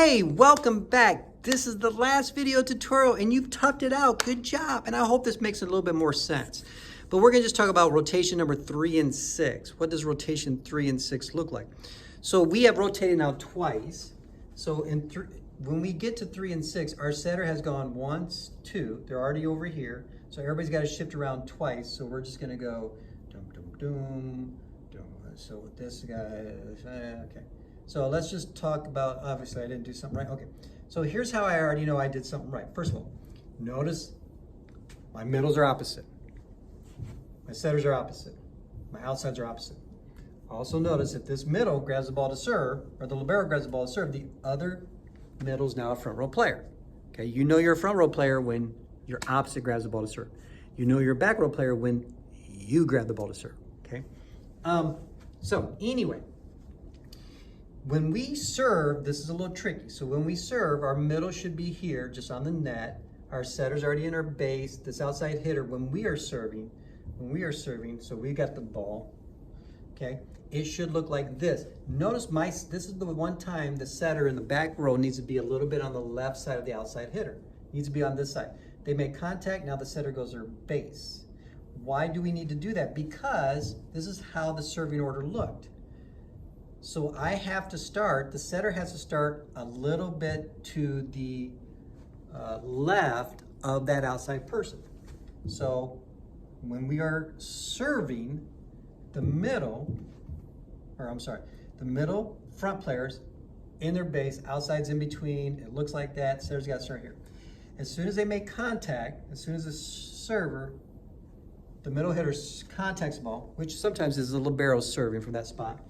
Hey, welcome back. This is the last video tutorial and you've toughed it out. Good job. And I hope this makes a little bit more sense. But we're gonna just talk about rotation number 3 and 6. What does rotation 3 and 6 look like? So we have rotated now twice. So when we get to 3 and 6, our setter has gone once, 2. They're already over here. So everybody's got to shift around twice. So we're just gonna go dum dum dum dum. So with this guy, okay. So let's just talk about, obviously I didn't do something right. Okay, so here's how I already know I did something right. First of all, notice my middles are opposite. My setters are opposite. My outsides are opposite. Also notice if this middle grabs the ball to serve, or the libero grabs the ball to serve, the other middle's now a front row player. Okay, you know you're a front row player when your opposite grabs the ball to serve. You know you're a back row player when you grab the ball to serve, okay? So anyway, when we serve, this is a little tricky. So when we serve, our middle should be here, just on the net. Our setter's already in our base. This outside hitter, when we are serving, so we got the ball, okay? It should look like this. Notice this is the one time the setter in the back row needs to be a little bit on the left side of the outside hitter. Needs to be on this side. They make contact, now the setter goes to their base. Why do we need to do that? Because this is how the serving order looked. So I have to start, the setter has to start a little bit to the left of that outside person. So when we are serving, the middle front players in their base, outside's in between, it looks like that, setter's got to start here. As soon as they make contact, as soon as the server, the middle hitter contacts the ball, which sometimes is the libero serving from that spot,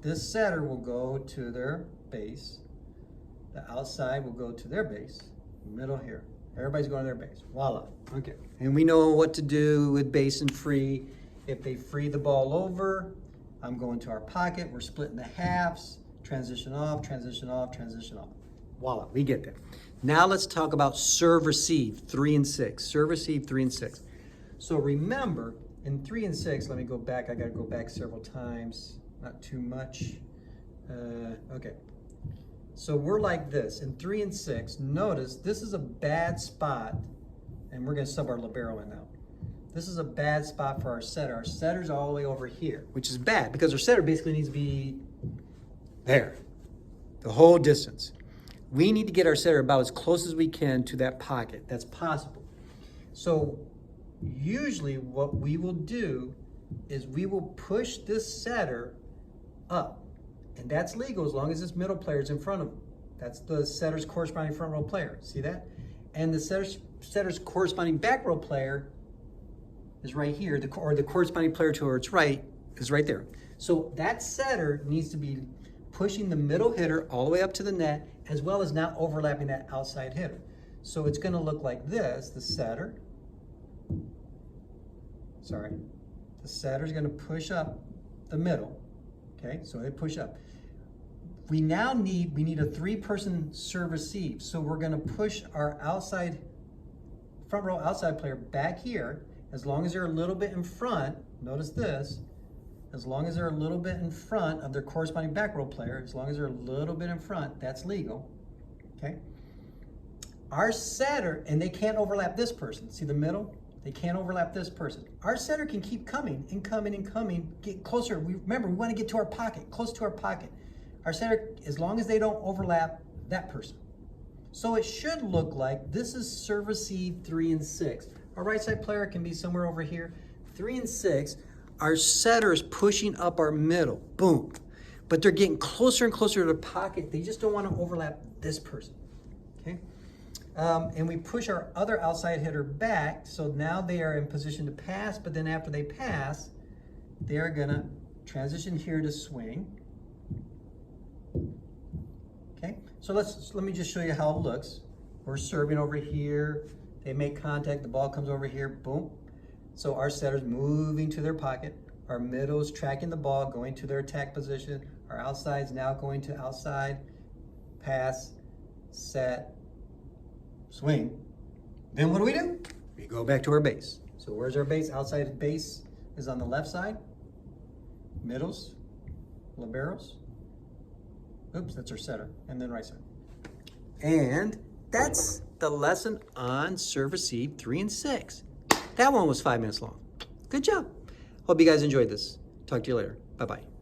this setter will go to their base. The outside will go to their base. Middle here. Everybody's going to their base. Voila. Okay. And we know what to do with base and free. If they free the ball over, I'm going to our pocket. We're splitting the halves. Transition off, transition off, transition off. Voila. We get there. Now let's talk about serve receive 3 and 6. Serve receive 3 and 6. So remember, in 3 and 6, let me go back. I got to go back several times. Not too much. Okay. So we're like this. In 3 and 6, notice this is a bad spot, and we're going to sub our libero in now. This is a bad spot for our setter. Our setter's all the way over here, which is bad because our setter basically needs to be there, the whole distance. We need to get our setter about as close as we can to that pocket. That's possible. So usually what we will do is we will push this setter up, and that's legal as long as this middle player is in front of him. That's the setter's corresponding front row player. See that? And the setter's corresponding back row player is right here, or the corresponding player to its right is right there. So that setter needs to be pushing the middle hitter all the way up to the net, as well as not overlapping that outside hitter. So it's going to look like this. The setter's going to push up the middle. Okay, so they push up. We need a 3-person serve receive. So we're going to push our front row outside player back here. As long as they're a little bit in front, notice this, as long as they're a little bit in front of their corresponding back row player, as long as they're a little bit in front, that's legal. Okay. Our setter, and they can't overlap this person. See the middle? They can't overlap this person. Our setter can keep coming and coming and coming, get closer. Remember, we want to get to our pocket, close to our pocket. Our setter, as long as they don't overlap that person. So it should look like this is serve receive 3 and 6. Our right side player can be somewhere over here. 3 and 6, our setter is pushing up our middle, boom. But they're getting closer and closer to the pocket. They just don't want to overlap this person, okay? And we push our other outside hitter back, so now they are in position to pass, but then after they pass, they're gonna transition here to swing. Okay, so let me just show you how it looks. We're serving over here, they make contact, the ball comes over here, boom. So our setter's moving to their pocket, our middle's tracking the ball, going to their attack position, our outside's now going to outside, pass, set, swing. Then what do? We go back to our base. So where's our base? Outside base is on the left side. Middles, liberos. Oops, that's our setter. And then right side. And that's the lesson on serve receive 3 and 6. That one was 5 minutes long. Good job. Hope you guys enjoyed this. Talk to you later. Bye-bye.